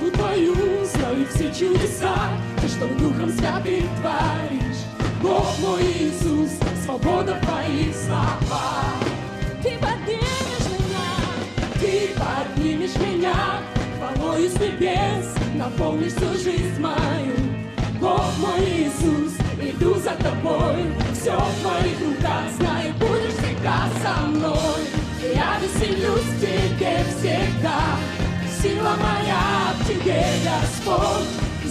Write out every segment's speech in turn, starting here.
славу Твою, знаю все чудеса, Ты, что Духом Святым творишь. Бог мой Иисус, свобода в Твоих словах. Ты поднимешь меня, хвалою с небес, наполнишь всю жизнь мою. Бог мой Иисус, иду за Тобой, все в Твоих руках, знаю, будешь всегда со мной. Я веселюсь в Тебе всегда, сила моя в Тебе, Господь.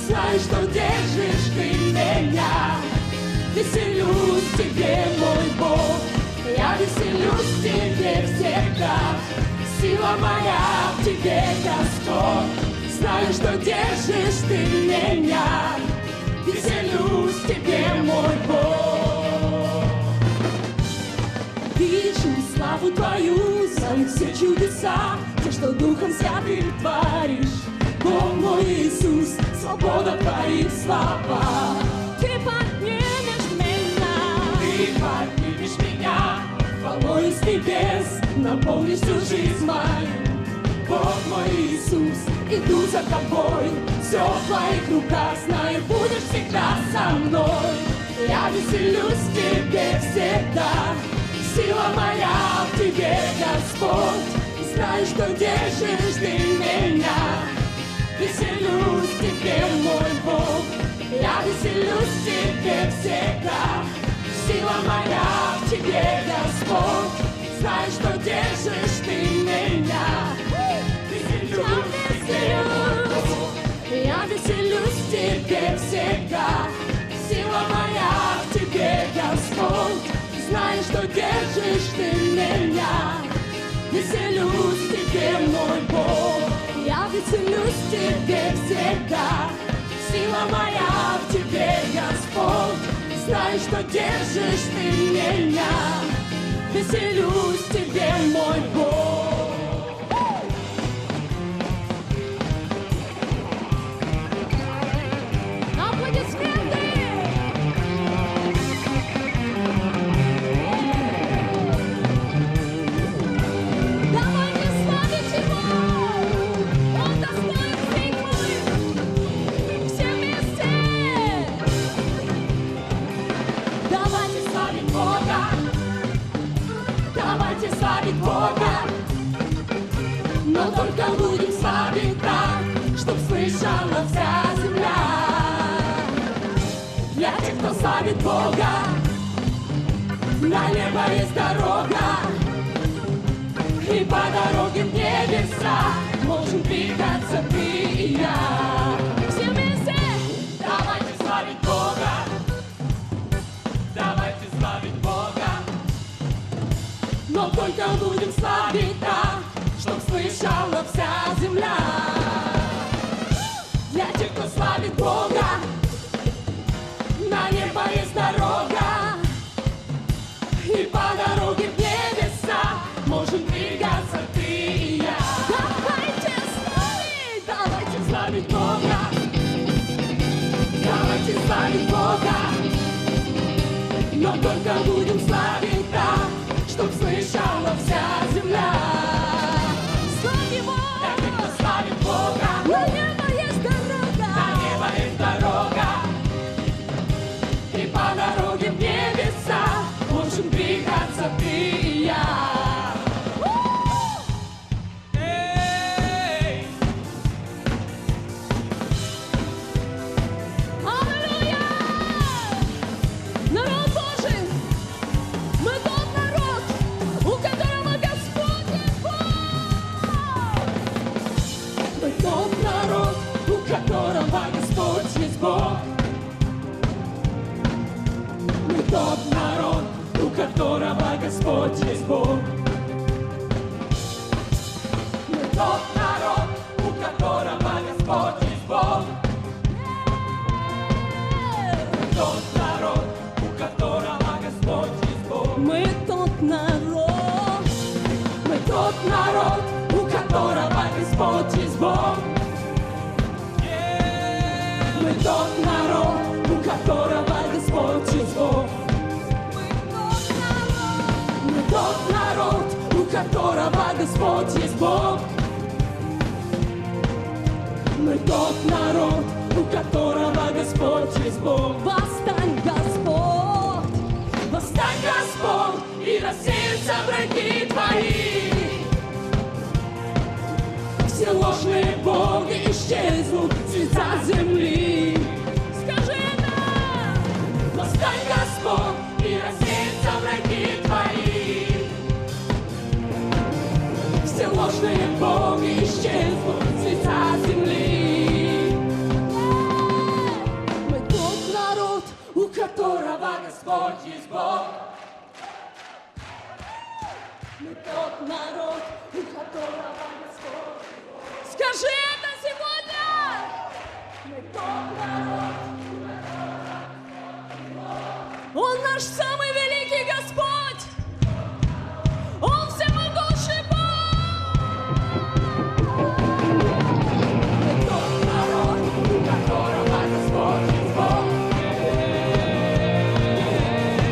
Знаю, что держишь Ты меня. Веселюсь в Тебе, мой Бог, я веселюсь в Тебе всегда. Сила моя в Тебе, Господь. Знаю, что держишь Ты меня. Веселюсь в Тебе, мой Бог. Вижу славу Твою, знаю все чудеса, Те, что Духом Святым творишь. Бог мой Иисус, свобода в Твоих словах. Ты поднимешь меня, хвалой с небес, наполнишь всю жизнь мою. Бог мой Иисус, иду за Тобой, все в Твоих руках, знаю, будешь всегда со мной. Я веселюсь в Тебе всегда, сила моя в Тебе, Господь. Знаю, что держишь Ты меня. Веселюсь в Тебе, мой Бог, я веселюсь в Тебе всегда. Сила моя в Тебе, Господь. Знаю, что держишь Ты меня. Веселюсь в Тебе, мой Бог, я веселюсь в Тебе всегда. Сила моя в Тебе, Господь. Знаю, что держишь Ты меня. Веселюсь в Тебе, мой Бог, я веселюсь в Тебе всегда. Сила моя в Тебе, Господь. Знаю, что держишь Ты меня. Веселюсь в Тебе, мой Бог. Славить Бога, но только будем славить так, чтоб слышала вся земля. Для тех, кто славит Бога, на небо есть дорога, и по дороге в небеса можем двигаться ты и я. Все вместе! Давайте славить Бога, давайте славить Бога. Но только будем славить так, чтоб слышала вся земля. Для тех, кто славит Бога, на небо есть дорога, и по дороге в небеса можем двигаться ты и я. Давайте славить Бога, давайте славить Бога. Но только будем славить так, чтоб слышала вся земля. Слави Бога! Для тех, кто славит Бога, на небо есть дорога, на небо есть дорога, и по дороге в небеса можем двигаться ты и я. Мы тот народ, у которого Господь есть Бог. Мы тот народ, у которого Господь есть Бог. Мы тот народ, у которого Господь есть Бог. Мы тот народ, у которого Господь есть Бог. Мы тот народ, у которого Господь есть Бог. Мы тот народ, у которого Господь есть Бог. Мы тот народ, у которого Господь есть Бог. Восстань, Господь, восстань, Господь, и рассеются враги твои. Все ложные боги исчезнут с лица земли. Скажи нам! Восстань, Господь, и рассеются враги твои. Все ложные боги исчезнут с лица земли. Мы тот народ, у которого Господь есть Бог. Мы тот народ, у которого Господь. Скажи это сегодня! Мы тот народ. Он наш самый великий Господь. Он всемогущий Бог. Мы тот народ, у которого Господь есть Бог.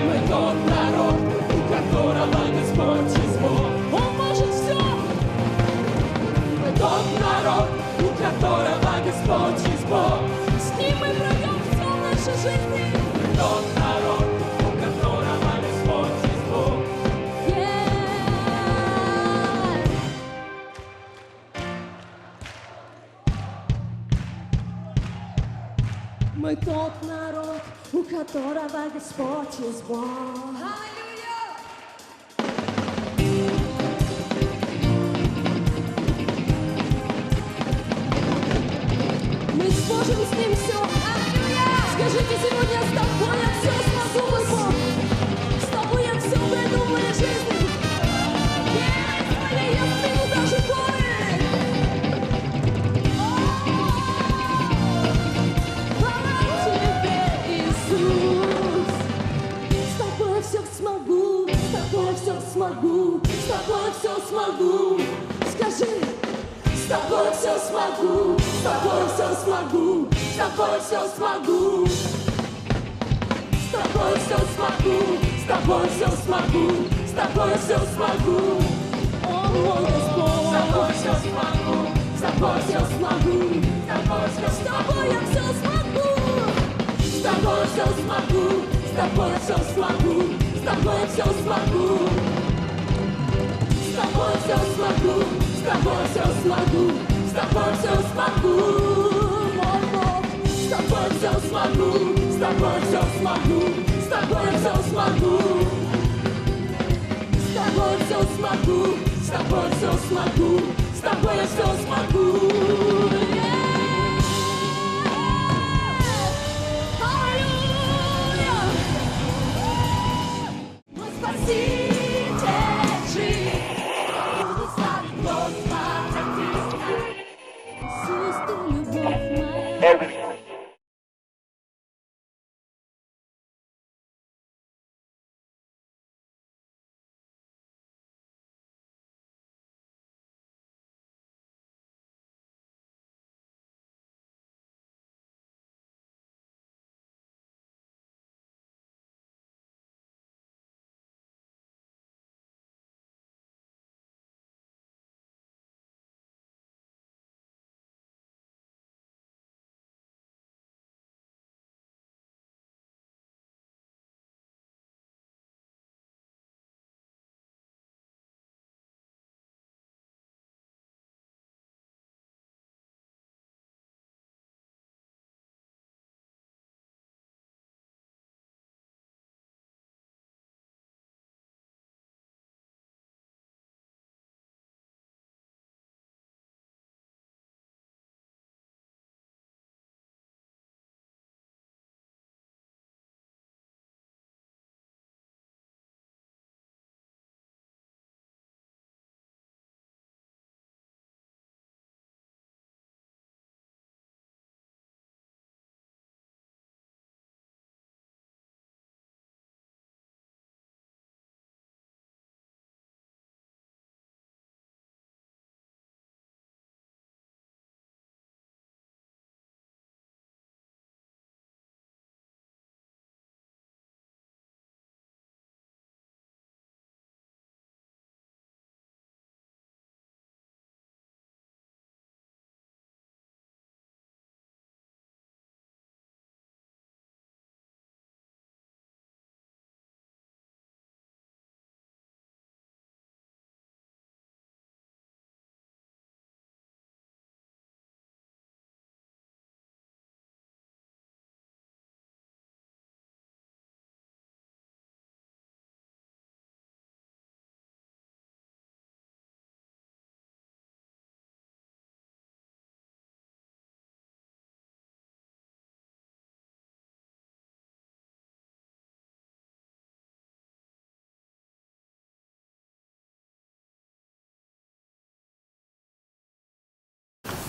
Мы тот народ, у которого Господь есть Бог. Он может все. Мы тот народ, у которого Господь есть Бог. С ним мы пройдем все в нашей жизни. Мы тот народ, у которого Господь есть Бог. Мы тот народ, у которого Господь есть Бог. Мы сможем с ним все. Скажите сегодня: с тобой я все смогу, мой Бог. С тобой я все пройду в моей жизни. Я сниму даже горы. Хвала тебе, Иисус. С тобой я все смогу. С тобой я все смогу. С тобой я все смогу. Скажи: с тобой все смогу, с тобой все смогу, с тобой все смогу. С тобой все смогу, с тобой все смогу, с тобой все смогу. О, мой Господь, с тобой все смогу, с тобой все смогу, с тобой я все смогу. С тобой все смогу, с тобой все смогу, с тобой все смогу. С тобой все смогу. С тобой все смогу, с тобой все смогу, мой Бог. С тобой все смогу, с тобой все смогу, с тобой все смогу. С тобой все смогу, с тобой все смогу, с тобой я все смогу. Аллилуйя! Мой Спаситель жив. Иисус, ты любовь моя.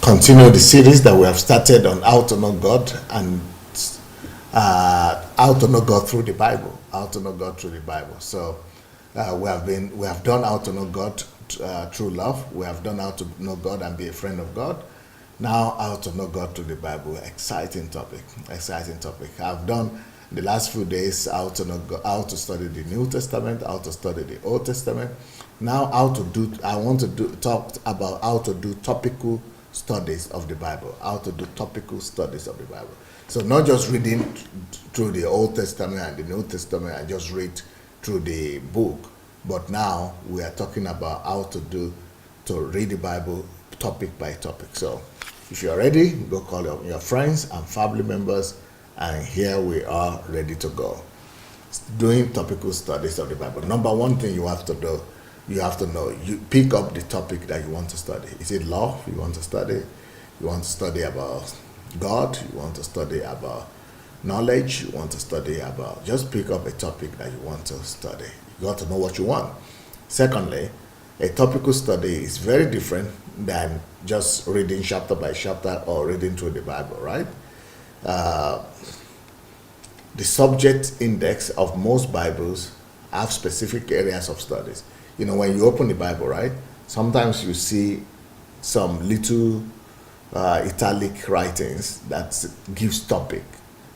continue the series that we have started on how to know God and how to know God through the Bible. How to know God through the Bible. So we have done how to know God through love. We have done how to know God and be a friend of God. Now how to know God through the Bible. Exciting topic. Exciting topic. I've done the last few days how to know God, how to study the New Testament, how to study the Old Testament. Now I want to talk about how to do topical studies of the Bible. How to do topical studies of the Bible. So not just reading through the Old Testament and the New Testament and just read through the book, but now we are talking about how to read the Bible topic by topic. So if you're ready, go call your friends and family members, and here we are ready to go. Doing topical studies of the Bible. Number one thing you have to do, you have to know, you pick up the topic that you want to study. Is it law you want to study? You want to study about God? You want to study about knowledge? You want to study about, just pick up a topic that you want to study. You got to know what you want. Secondly, a topical study is very different than just reading chapter by chapter or reading through the Bible, right? The subject index of most Bibles have specific areas of studies. You know, when you open the Bible, right, sometimes you see some little italic writings that gives topic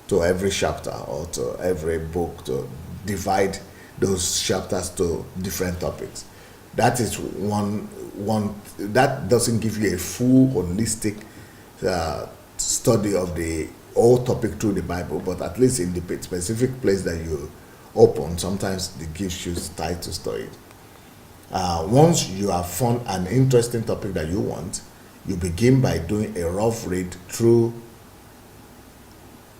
to every chapter or to every book, to divide those chapters to different topics. That is one that doesn't give you a full holistic study of the whole topic through the Bible, but at least in the specific place that you open, sometimes it gives you titles to it. Once you have found an interesting topic that you want, you begin by doing a rough read through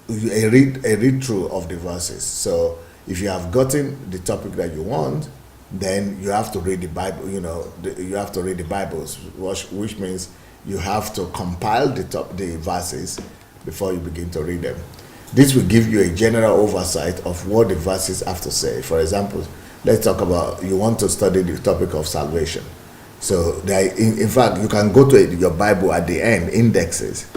a read through of the verses. So if you have gotten the topic that you want, then you have to read the Bible. You know, you have to read the Bibles, which means you have to compile the verses before you begin to read them. This will give you a general oversight of what the verses have to say. For example, let's talk about, you want to study the topic of salvation. So in fact, you can go to your Bible at the end, indexes.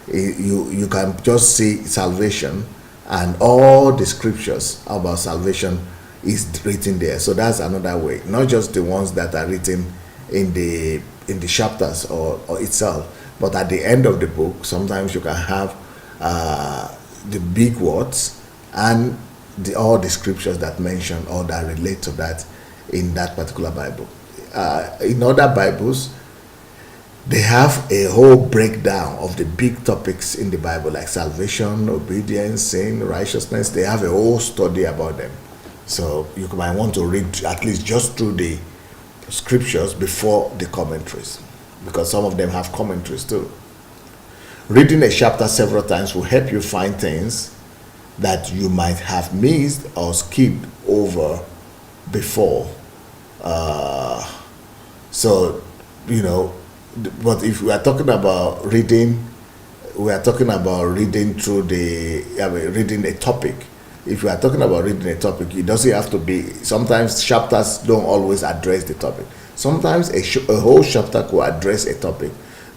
You can just see salvation, and all the scriptures about salvation is written there. So that's another way, not just the ones that are written in the chapters or itself, but at the end of the book, sometimes you can have the big words and all the scriptures that mention or that relate to that in that particular Bible. In other Bibles, they have a whole breakdown of the big topics in the Bible, like salvation, obedience, sin, righteousness. They have a whole study about them. So you might want to read at least just through the scriptures before the commentaries, because some of them have commentaries too. Reading a chapter several times will help you find things that you might have missed or skipped over before. So, you know, but if we are talking about reading, we are talking about reading through reading a topic. If we are talking about reading a topic, it doesn't have to be, sometimes chapters don't always address the topic. Sometimes a whole chapter could address a topic,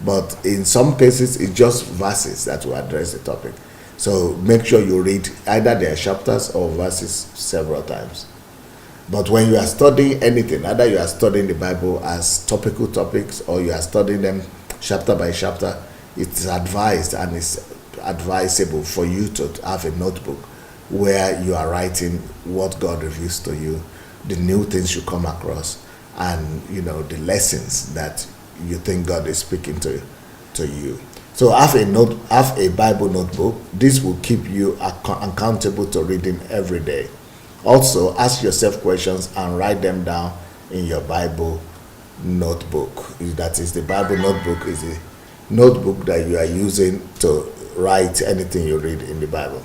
but in some cases, it's just verses that will address the topic. So make sure you read either their chapters or verses several times. But when you are studying anything, either you are studying the Bible as topical topics or you are studying them chapter by chapter, it's advised and it's advisable for you to have a notebook where you are writing what God reveals to you, the new things you come across, and you know the lessons that you think God is speaking to you. So have a Bible notebook. This will keep you accountable to reading every day. Also, ask yourself questions and write them down in your Bible notebook. That is, the Bible notebook is a notebook that you are using to write anything you read in the Bible.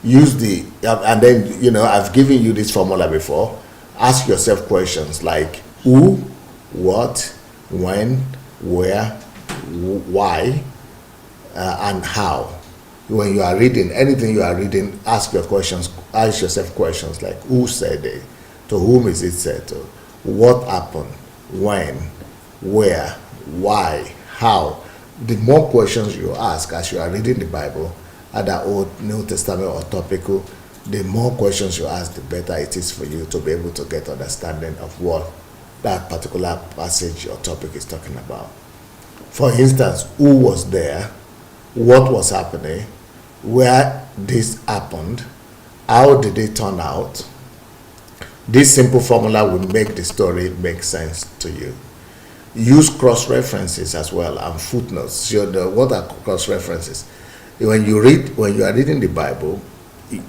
Use and then, you know, I've given you this formula before. Ask yourself questions like who, what, when, where, why, and how. When you are reading anything you are reading, ask yourself questions like who said it, to whom is it said to, what happened, when, where, why, how. the more questions you ask as you are reading the Bible, either Old, New Testament or topical, the more questions you ask, the better it is for you to be able to get understanding of what that particular passage or topic is talking about. For instance, who was there? What was happening? Where this happened? How did it turn out? This simple formula will make the story make sense to you. Use cross-references as well and footnotes. So what are cross-references? When you are reading the Bible,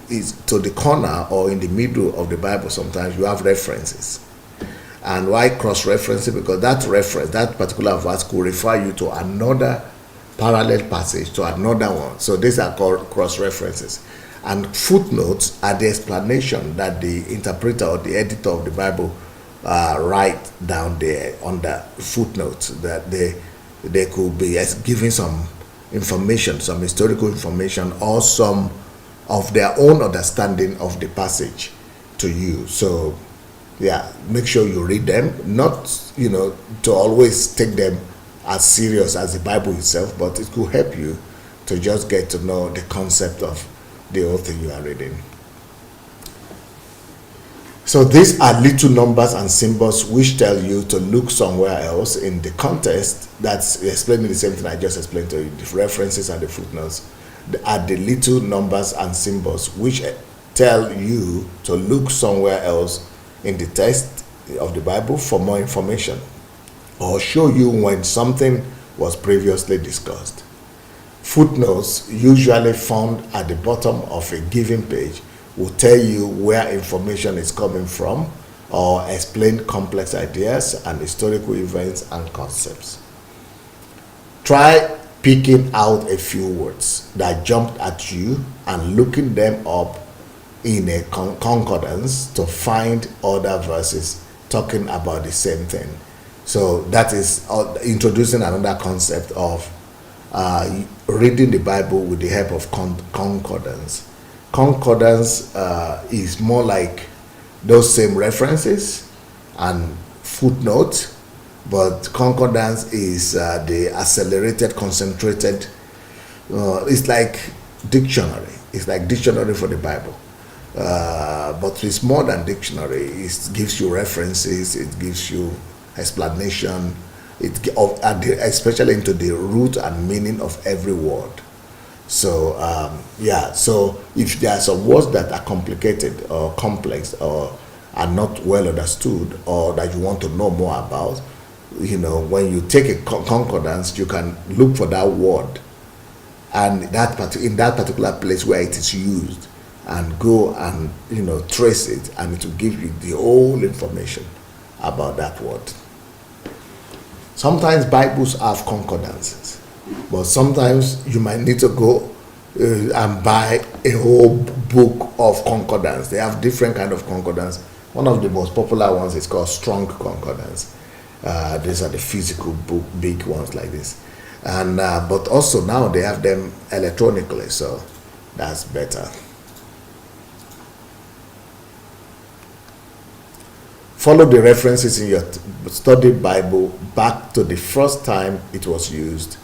it's to the corner or in the middle of the Bible, sometimes you have references. And why cross-referencing? Because that particular verse could refer you to another parallel passage, to another one. So these are called cross-references. And footnotes are the explanation that the interpreter or the editor of the Bible write down there under footnotes, that they could be giving some information, some historical information, or some of their own understanding of the passage to you. So yeah, make sure you read them, not to always take them as serious as the Bible itself, but it could help you to just get to know the concept of the whole thing you are reading. So these are little numbers and symbols which tell you to look somewhere else in the context. That's explaining the same thing I just explained to you. The references and the footnotes are the little numbers and symbols which tell you to look somewhere else in the text of the Bible for more information, or show you when something was previously discussed. Footnotes, usually found at the bottom of a given page, will tell you where information is coming from or explain complex ideas and historical events and concepts. Try picking out a few words that jumped at you and looking them up in a concordance to find other verses talking about the same thing. So that is introducing another concept of reading the Bible with the help of concordance. Concordance is more like those same references and footnotes, but concordance is the accelerated, concentrated. It's like dictionary. It's like dictionary for the Bible, but it's more than dictionary. It gives you references. It gives you explanation. Especially into the root and meaning of every word. So so if there are some words that are complicated or complex or are not well understood, or that you want to know more about, when you take a concordance, you can look for that word and in that particular place where it is used, and go and trace it, and it will give you the whole information about that word. Sometimes Bibles have concordances, but sometimes you might need to go and buy a whole book of concordance. They have different kind of concordance. One of the most popular ones is called Strong Concordance. These are the physical book, big ones like this. And but also now they have them electronically, so that's better. Follow the references in your study Bible back to the first time it was used,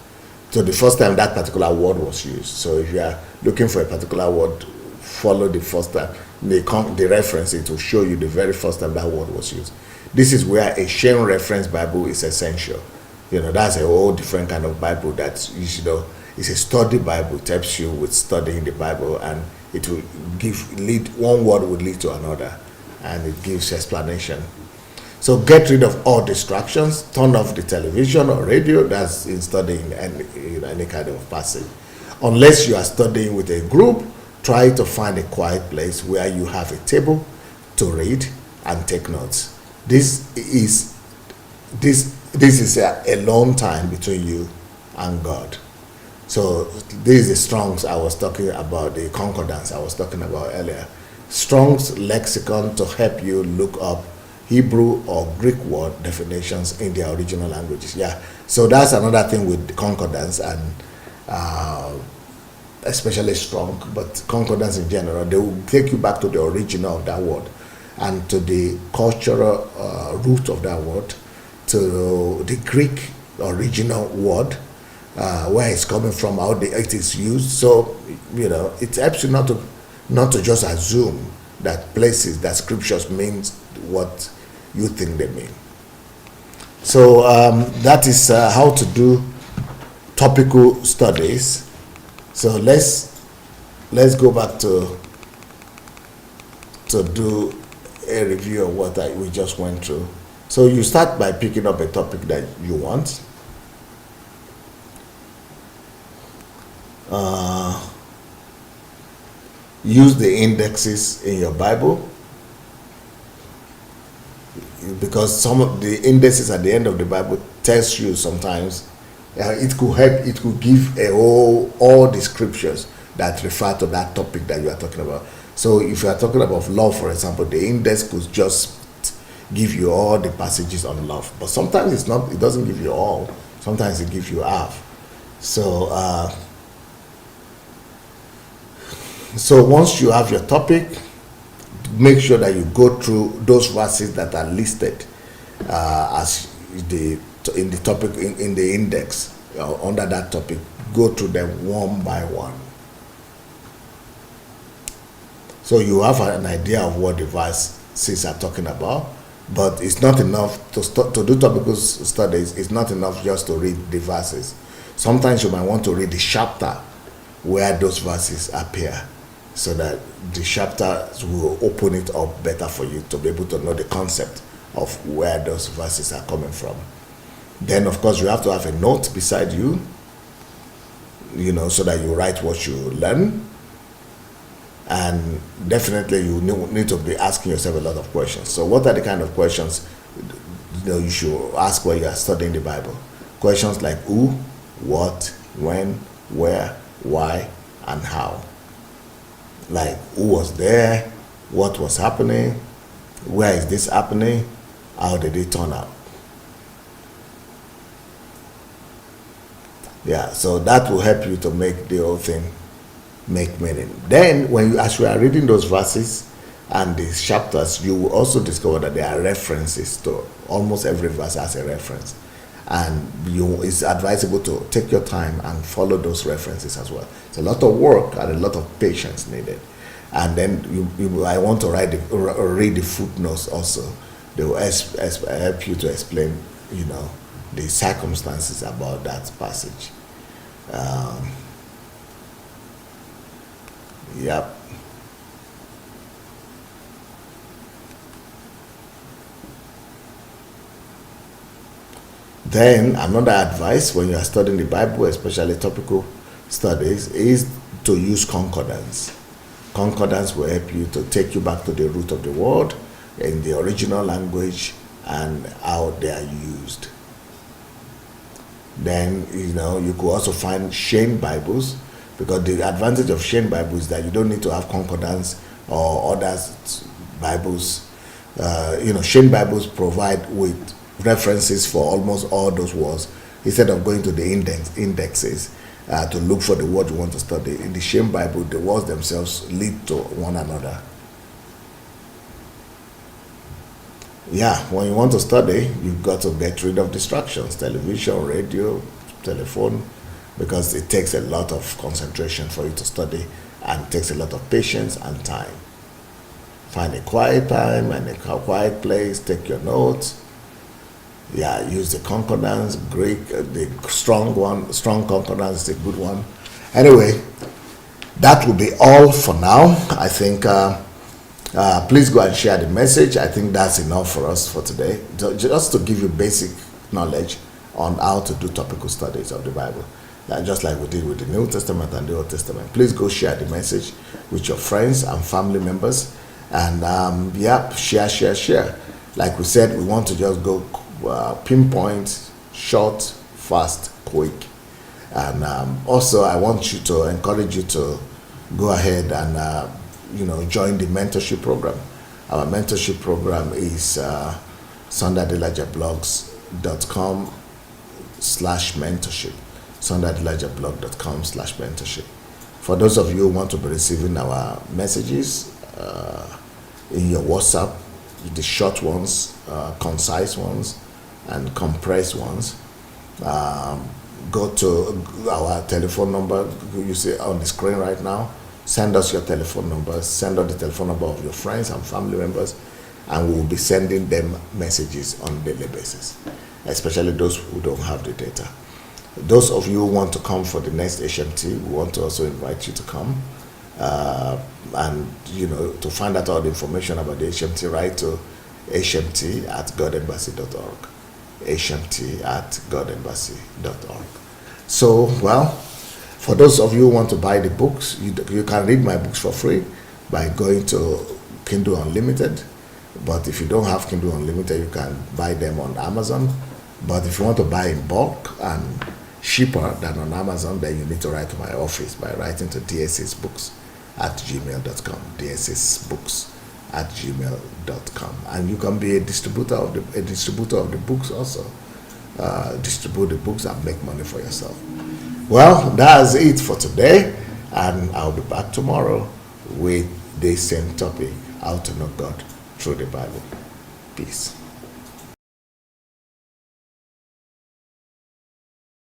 to the first time that particular word was used. So if you are looking for a particular word, follow the first time. The reference, it will show you the very first time that word was used. This is where a chain reference Bible is essential. That's a whole different kind of Bible that it's a study Bible. It helps you with studying the Bible, and it will lead one word would lead to another, and it gives explanation. So get rid of all distractions. Turn off the television or radio. That's in studying any kind of passage. Unless you are studying with a group, try to find a quiet place where you have a table to read and take notes. This is a long time between you and God. So this is the Strong's I was talking about, the concordance I was talking about earlier. Strong's lexicon to help you look up Hebrew or Greek word definitions in their original languages. So that's another thing with concordance, and especially Strong, but concordance in general, they will take you back to the original of that word and to the cultural root of that word, to the Greek original word, where it's coming from, how it is used. So, it helps you not to just assume that scriptures means what you think they mean. So that is how to do topical studies. So let's go back to do a review of what we just went through. So you start by picking up a topic that you want. Use the indexes in your Bible, because some of the indexes at the end of the Bible tells you sometimes it could help. It could give all the scriptures that refer to that topic that you are talking about. So if you are talking about love, for example, the index could just give you all the passages on love. But sometimes it's not. It doesn't give you all. Sometimes it gives you half. So once you have your topic, make sure that you go through those verses that are listed as in the topic in the index under that topic. Go through them one by one, so you have an idea of what the verses are talking about. But it's not enough to do topical studies. It's not enough just to read the verses. Sometimes you might want to read the chapter where those verses appear, so that the chapters will open it up better for you to be able to know the concept of where those verses are coming from. Then, of course, you have to have a note beside you, so that you write what you learn. And definitely you need to be asking yourself a lot of questions. So what are the kind of questions you should ask when you are studying the Bible? Questions like who, what, when, where, why, and how. Like, who was there? What was happening? Where is this happening? How did it turn out? Yeah, so that will help you to make the whole thing make meaning. Then, as you are reading those verses and these chapters, you will also discover that there are references to almost every verse has a reference. And it's advisable to take your time and follow those references as well. It's a lot of work and a lot of patience needed. And then I want to read the footnotes also. They will help you to explain, the circumstances about that passage. Yep. Then another advice when you are studying the Bible, especially topical studies, is to use concordance. Concordance will help you to take you back to the root of the word in the original language and how they are used. Then, you could also find Shane Bibles, because the advantage of Shane Bible is that you don't need to have concordance or other Bibles. Shane Bibles provide with references for almost all those words, instead of going to the indexes to look for the word you want to study. In the Shane Bible, the words themselves lead to one another. Yeah, when you want to study, you've got to get rid of distractions: television, radio, telephone, because it takes a lot of concentration for you to study, and it takes a lot of patience and time. Find a quiet time and a quiet place, take your notes. Yeah, use the concordance, Greek, the strong concordance is a good one. Anyway, that will be all for now. I think please go and share the message. I think that's enough for us for today, just to give you basic knowledge on how to do topical studies of the Bible, just like we did with the New Testament and the Old Testament. Please go share the message with your friends and family members, and share. Like we said, we want to just go pinpoint, short, fast, quick. And also I want to encourage you to go ahead and join the mentorship program. Our mentorship program is sundadelajahblogs.com/mentorship. sundadelajahblog.com/mentorship. For those of you who want to be receiving our messages in your WhatsApp, the short ones, concise ones, and compressed ones, go to our telephone number you see on the screen right now. Send us your telephone numbers, send us the telephone number of your friends and family members, and we will be sending them messages on a daily basis, especially those who don't have the data. Those of you who want to come for the next HMT, we want to also invite you to come. And to find out all the information about the HMT, write to hmt@godembassy.org. hmt@godembassy.org. So, well, for those of you who want to buy the books, you can read my books for free by going to Kindle Unlimited. But if you don't have Kindle Unlimited, you can buy them on Amazon. But if you want to buy in bulk and cheaper than on Amazon, then you need to write to my office by writing to dssbooks@gmail.com. dssbooks@gmail.com. And you can be a distributor of the books also. Distribute the books and make money for yourself. Well, that's it for today, and I'll be back tomorrow with the same topic: how to know God through the Bible. Peace.